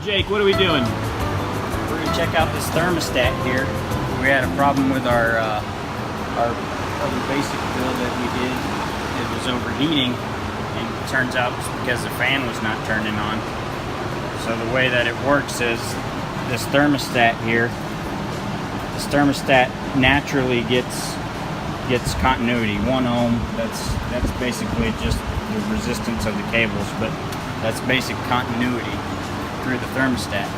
Jake, what are we doing? We're gonna check out this thermostat here. We had a problem with our other basic build that we did. It was overheating, and it turns out it's because the fan was not turning on. So the way that it works is this thermostat here. This thermostat naturally gets continuity, 1 ohm. That's basically just the resistance of the cables, but that's basic continuity through the thermostat.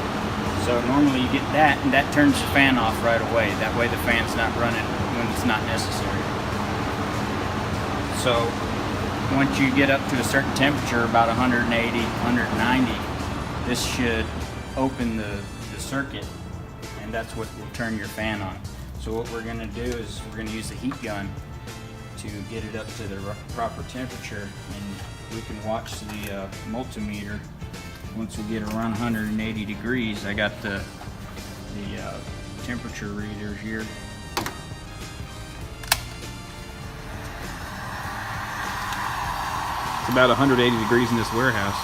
So normally you get that, and that turns the fan off right away. That way the fan's not running when it's not necessary. So once you get up to a certain temperature, about 180, 190, this should open the circuit, and that's what will turn your fan on. So what we're gonna do is we're gonna use the heat gun to get it up to the proper temperature, and we can watch the multimeter. Once we get around 180 degrees, I got the temperature reader here. It's about 180 degrees in this warehouse.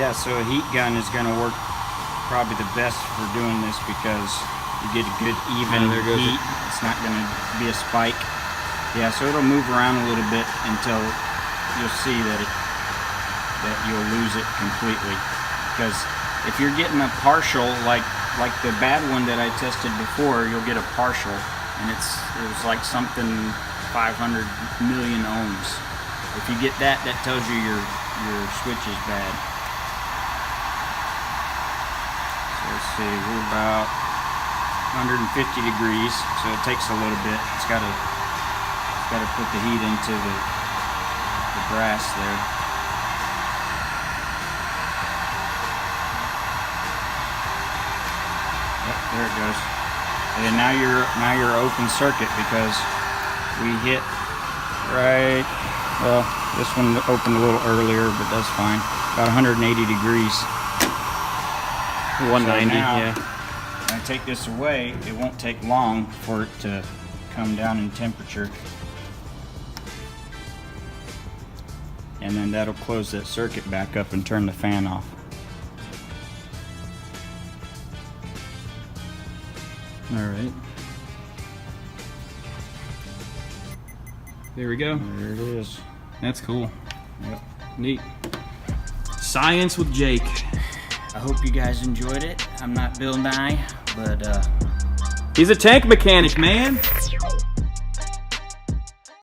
Yeah, so a heat gun is going to work probably the best for doing this because you get a good even heat. It's not going to be a spike. Yeah, so it'll move around a little bit until you'll see that you'll lose it completely. Because if you're getting a partial, like the bad one that I tested before, you'll get a partial, and it was like something 500 million ohms. If you get that, that tells you your switch is bad. So let's see, we're about 150 degrees, so it takes a little bit. It's got to put the heat into the brass there. Yep, there it goes. And now you're open circuit because we hit right. Well, this one opened a little earlier, but that's fine. About 180 degrees. 190, so now, yeah. When I take this away, it won't take long for it to come down in temperature. And then that'll close that circuit back up and turn the fan off. All right. There we go. There it is. That's cool. Yep. Neat. Science with Jake. I hope you guys enjoyed it. I'm not Bill Nye, but he's a tank mechanic, man.